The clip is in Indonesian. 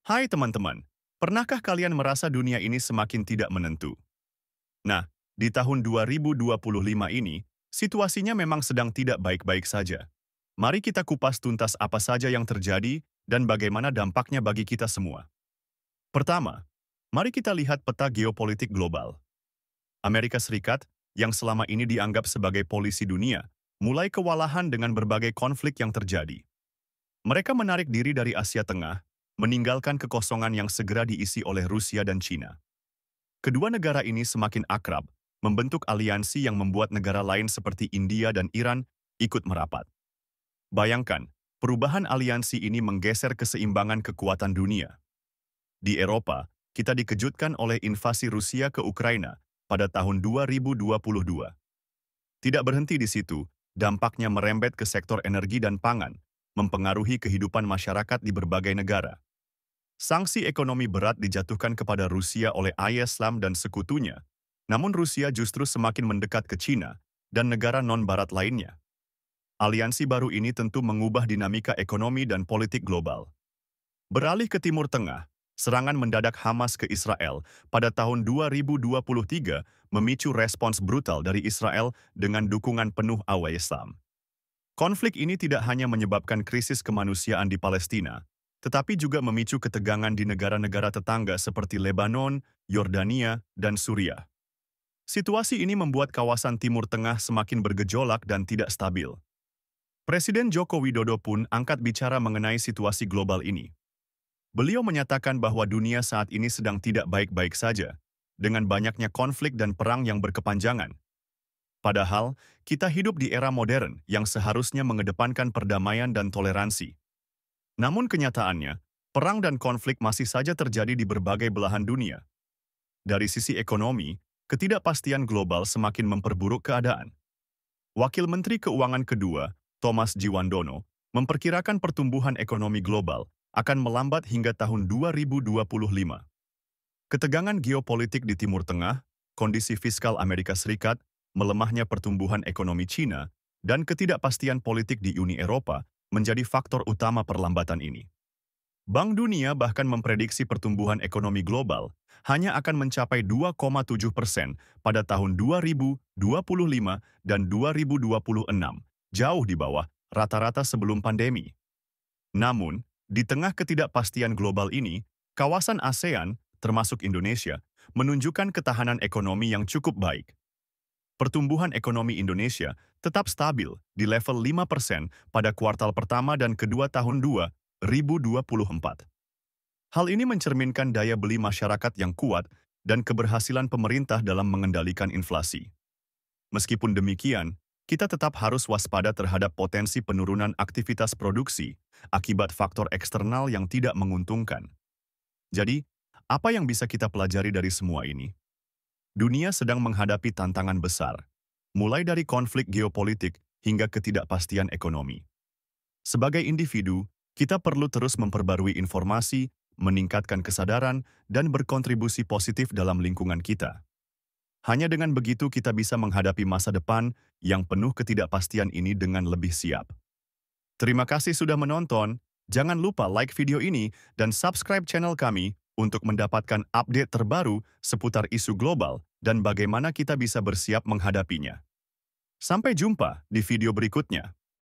Hai teman-teman, pernahkah kalian merasa dunia ini semakin tidak menentu? Nah, di tahun 2025 ini, situasinya memang sedang tidak baik-baik saja. Mari kita kupas tuntas apa saja yang terjadi dan bagaimana dampaknya bagi kita semua. Pertama, mari kita lihat peta geopolitik global. Amerika Serikat, yang selama ini dianggap sebagai polisi dunia, mulai kewalahan dengan berbagai konflik yang terjadi. Mereka menarik diri dari Asia Tengah, meninggalkan kekosongan yang segera diisi oleh Rusia dan Cina. Kedua negara ini semakin akrab, membentuk aliansi yang membuat negara lain seperti India dan Iran ikut merapat. Bayangkan, perubahan aliansi ini menggeser keseimbangan kekuatan dunia. Di Eropa, kita dikejutkan oleh invasi Rusia ke Ukraina pada tahun 2022. Tidak berhenti di situ, dampaknya merembet ke sektor energi dan pangan, mempengaruhi kehidupan masyarakat di berbagai negara. Sanksi ekonomi berat dijatuhkan kepada Rusia oleh Islam dan sekutunya, namun Rusia justru semakin mendekat ke Cina dan negara non-barat lainnya. Aliansi baru ini tentu mengubah dinamika ekonomi dan politik global. Beralih ke Timur Tengah, serangan mendadak Hamas ke Israel pada tahun 2023 memicu respons brutal dari Israel dengan dukungan penuh Islam. Konflik ini tidak hanya menyebabkan krisis kemanusiaan di Palestina, tetapi juga memicu ketegangan di negara-negara tetangga seperti Lebanon, Yordania, dan Suriah. Situasi ini membuat kawasan Timur Tengah semakin bergejolak dan tidak stabil. Presiden Joko Widodo pun angkat bicara mengenai situasi global ini. Beliau menyatakan bahwa dunia saat ini sedang tidak baik-baik saja, dengan banyaknya konflik dan perang yang berkepanjangan. Padahal, kita hidup di era modern yang seharusnya mengedepankan perdamaian dan toleransi. Namun kenyataannya, perang dan konflik masih saja terjadi di berbagai belahan dunia. Dari sisi ekonomi, ketidakpastian global semakin memperburuk keadaan. Wakil Menteri Keuangan kedua, Thomas Jiwandono, memperkirakan pertumbuhan ekonomi global akan melambat hingga tahun 2025. Ketegangan geopolitik di Timur Tengah, kondisi fiskal Amerika Serikat, melemahnya pertumbuhan ekonomi Cina, dan ketidakpastian politik di Uni Eropa menjadi faktor utama perlambatan ini. Bank Dunia bahkan memprediksi pertumbuhan ekonomi global hanya akan mencapai 2,7% pada tahun 2025 dan 2026, jauh di bawah rata-rata sebelum pandemi. Namun, di tengah ketidakpastian global ini, kawasan ASEAN, termasuk Indonesia, menunjukkan ketahanan ekonomi yang cukup baik. Pertumbuhan ekonomi Indonesia tetap stabil di level 5% pada kuartal pertama dan kedua tahun 2024. Hal ini mencerminkan daya beli masyarakat yang kuat dan keberhasilan pemerintah dalam mengendalikan inflasi. Meskipun demikian, kita tetap harus waspada terhadap potensi penurunan aktivitas produksi akibat faktor eksternal yang tidak menguntungkan. Jadi, apa yang bisa kita pelajari dari semua ini? Dunia sedang menghadapi tantangan besar, mulai dari konflik geopolitik hingga ketidakpastian ekonomi. Sebagai individu, kita perlu terus memperbarui informasi, meningkatkan kesadaran, dan berkontribusi positif dalam lingkungan kita. Hanya dengan begitu kita bisa menghadapi masa depan yang penuh ketidakpastian ini dengan lebih siap. Terima kasih sudah menonton, jangan lupa like video ini dan subscribe channel kami untuk mendapatkan update terbaru seputar isu global dan bagaimana kita bisa bersiap menghadapinya. Sampai jumpa di video berikutnya.